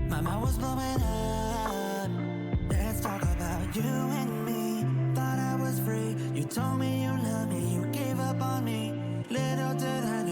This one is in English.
My mind was blowing up. Let's talk about you and me. Thought I was free. You told me you loved me. You gave up on me. Little did I